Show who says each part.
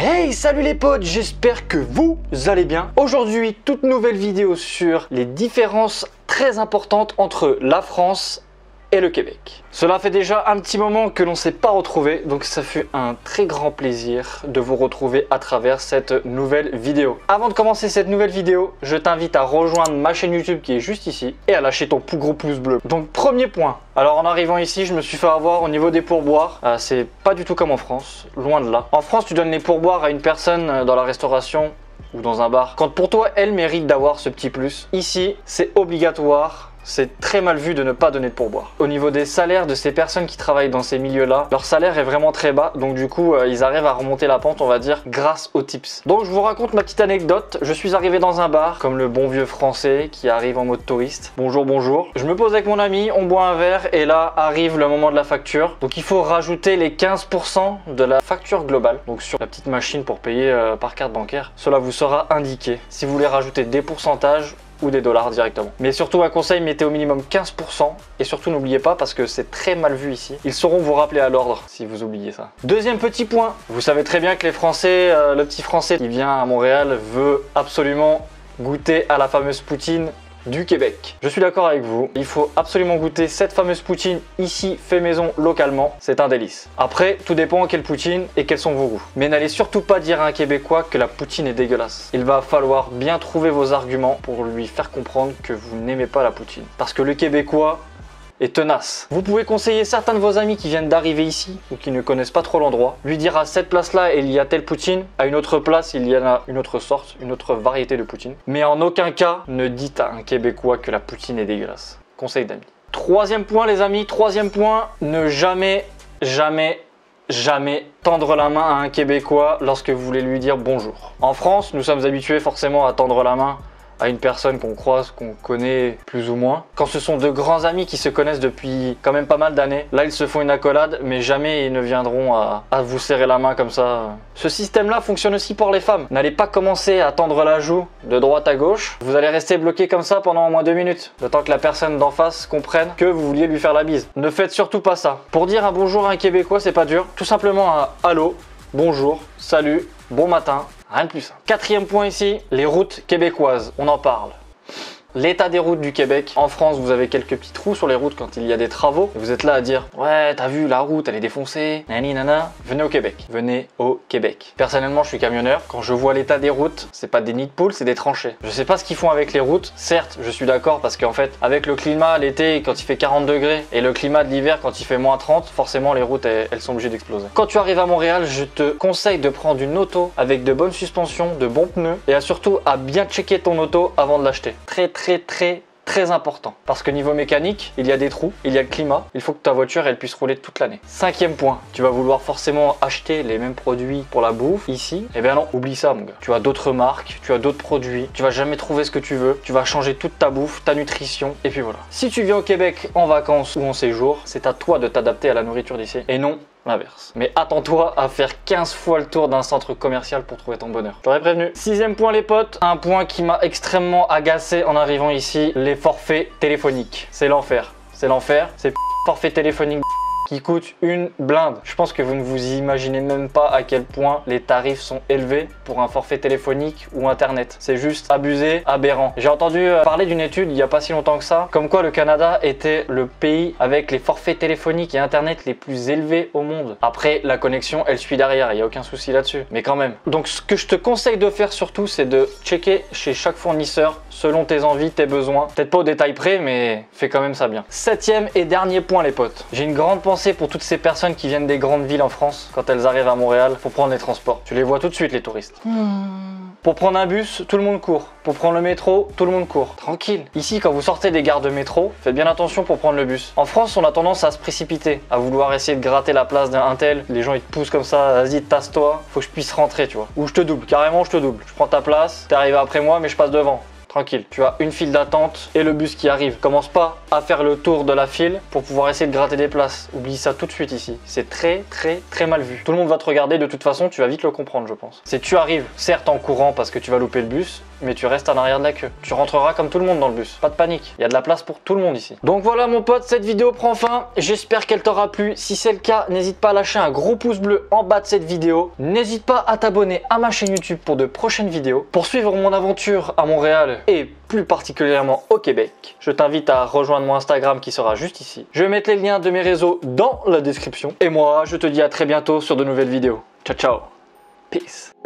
Speaker 1: Hey, salut les potes, j'espère que vous allez bien. Aujourd'hui, toute nouvelle vidéo sur les différences très importantes entre la France et le Québec. Cela fait déjà un petit moment que l'on ne s'est pas retrouvé, donc ça fut un très grand plaisir de vous retrouver à travers cette nouvelle vidéo. Avant de commencer cette nouvelle vidéo, je t'invite à rejoindre ma chaîne YouTube qui est juste ici et à lâcher ton plus gros pouce bleu. Donc premier point, alors en arrivant ici, je me suis fait avoir au niveau des pourboires. C'est pas du tout comme en France, loin de là. En France, tu donnes les pourboires à une personne dans la restauration ou dans un bar quand pour toi, elle mérite d'avoir ce petit plus. Ici, c'est obligatoire. C'est très mal vu de ne pas donner de pourboire. Au niveau des salaires de ces personnes qui travaillent dans ces milieux-là, leur salaire est vraiment très bas. Donc du coup, ils arrivent à remonter la pente, on va dire, grâce aux tips. Donc je vous raconte ma petite anecdote. Je suis arrivé dans un bar, comme le bon vieux français qui arrive en mode touriste. Bonjour, bonjour. Je me pose avec mon ami, on boit un verre et là arrive le moment de la facture. Donc il faut rajouter les 15% de la facture globale. Donc sur la petite machine pour payer par carte bancaire, cela vous sera indiqué. Si vous voulez rajouter des pourcentages, ou des dollars directement. Mais surtout un conseil, mettez au minimum 15% et surtout n'oubliez pas parce que c'est très mal vu ici. Ils sauront vous rappeler à l'ordre si vous oubliez ça. Deuxième petit point, vous savez très bien que les Français, le petit Français qui vient à Montréal veut absolument goûter à la fameuse poutine du Québec. Je suis d'accord avec vous, il faut absolument goûter cette fameuse poutine ici, fait maison localement, c'est un délice. Après, tout dépend quelle poutine et quels sont vos goûts. Mais n'allez surtout pas dire à un Québécois que la poutine est dégueulasse. Il va falloir bien trouver vos arguments pour lui faire comprendre que vous n'aimez pas la poutine. Parce que le Québécois est tenace. Vous pouvez conseiller certains de vos amis qui viennent d'arriver ici ou qui ne connaissent pas trop l'endroit, lui dire à cette place-là il y a telle poutine, à une autre place il y en a une autre sorte, une autre variété de poutine. Mais en aucun cas ne dites à un Québécois que la poutine est dégueulasse. Conseil d'amis. Troisième point les amis, troisième point, ne jamais tendre la main à un Québécois lorsque vous voulez lui dire bonjour. En France, nous sommes habitués forcément à tendre la main à une personne qu'on croise, qu'on connaît plus ou moins. Quand ce sont de grands amis qui se connaissent depuis quand même pas mal d'années, là ils se font une accolade, mais jamais ils ne viendront à vous serrer la main comme ça. Ce système-là fonctionne aussi pour les femmes. N'allez pas commencer à tendre la joue de droite à gauche. Vous allez rester bloqué comme ça pendant au moins 2 minutes, le temps que la personne d'en face comprenne que vous vouliez lui faire la bise. Ne faites surtout pas ça. Pour dire un bonjour à un Québécois, c'est pas dur. Tout simplement un allô, bonjour, salut, bon matin. Rien de plus simple. Quatrième point ici, les routes québécoises, on en parle. L'état des routes du Québec. En France, vous avez quelques petits trous sur les routes quand il y a des travaux. Et vous êtes là à dire « Ouais, t'as vu, la route, elle est défoncée, nani nana. » Venez au Québec. Venez au Québec. Personnellement, je suis camionneur. Quand je vois l'état des routes, c'est pas des nids de poules, c'est des tranchées. Je sais pas ce qu'ils font avec les routes. Certes, je suis d'accord parce qu'en fait, avec le climat l'été, quand il fait 40 degrés, et le climat de l'hiver, quand il fait moins 30, forcément, les routes, elles sont obligées d'exploser. Quand tu arrives à Montréal, je te conseille de prendre une auto avec de bonnes suspensions, de bons pneus, et surtout à bien checker ton auto avant de l'acheter. Très important. Parce que niveau mécanique, il y a des trous, il y a le climat, il faut que ta voiture elle puisse rouler toute l'année. Cinquième point, tu vas vouloir forcément acheter les mêmes produits pour la bouffe ici. Eh bien non, oublie ça mon gars. Tu as d'autres marques, tu as d'autres produits, tu vas jamais trouver ce que tu veux, tu vas changer toute ta bouffe, ta nutrition, et puis voilà. Si tu viens au Québec en vacances ou en séjour, c'est à toi de t'adapter à la nourriture d'ici et non l'inverse. Mais attends-toi à faire 15 fois le tour d'un centre commercial pour trouver ton bonheur. J'aurais prévenu. Sixième point les potes, un point qui m'a extrêmement agacé en arrivant ici, les forfaits téléphoniques. C'est l'enfer. C'est l'enfer. C'est forfait téléphonique qui coûte une blinde. Je pense que vous ne vous imaginez même pas à quel point les tarifs sont élevés pour un forfait téléphonique ou internet. C'est juste abusé, aberrant. J'ai entendu parler d'une étude il n'y a pas si longtemps que ça, comme quoi le Canada était le pays avec les forfaits téléphoniques et internet les plus élevés au monde. Après, la connexion, elle suit derrière, il n'y a aucun souci là-dessus. Mais quand même. Donc ce que je te conseille de faire surtout, c'est de checker chez chaque fournisseur selon tes envies, tes besoins. Peut-être pas au détail près, mais fais quand même ça bien. Septième et dernier point les potes. J'ai une grande pensée pour toutes ces personnes qui viennent des grandes villes en France quand elles arrivent à Montréal pour prendre les transports. Tu les vois tout de suite les touristes. Pour prendre un bus, tout le monde court. Pour prendre le métro, tout le monde court. Tranquille. Ici, quand vous sortez des gares de métro, faites bien attention pour prendre le bus. En France, on a tendance à se précipiter, à vouloir essayer de gratter la place d'un tel. Les gens, ils te poussent comme ça. Vas-y, tasse-toi. Faut que je puisse rentrer, tu vois. Ou je te double. Carrément, je te double. Je prends ta place. T'es arrivé après moi, mais je passe devant. Tranquille, tu as une file d'attente et le bus qui arrive. Commence pas à faire le tour de la file pour pouvoir essayer de gratter des places. Oublie ça tout de suite ici. C'est très mal vu. Tout le monde va te regarder, de toute façon, tu vas vite le comprendre, je pense. C'est tu arrives, certes en courant parce que tu vas louper le bus, mais tu restes en arrière de la queue. Tu rentreras comme tout le monde dans le bus. Pas de panique, il y a de la place pour tout le monde ici. Donc voilà mon pote, cette vidéo prend fin. J'espère qu'elle t'aura plu. Si c'est le cas, n'hésite pas à lâcher un gros pouce bleu en bas de cette vidéo. N'hésite pas à t'abonner à ma chaîne YouTube pour de prochaines vidéos. Pour suivre mon aventure à Montréal et plus particulièrement au Québec, je t'invite à rejoindre mon Instagram qui sera juste ici. Je vais mettre les liens de mes réseaux dans la description. Et moi, je te dis à très bientôt sur de nouvelles vidéos. Ciao, ciao. Peace.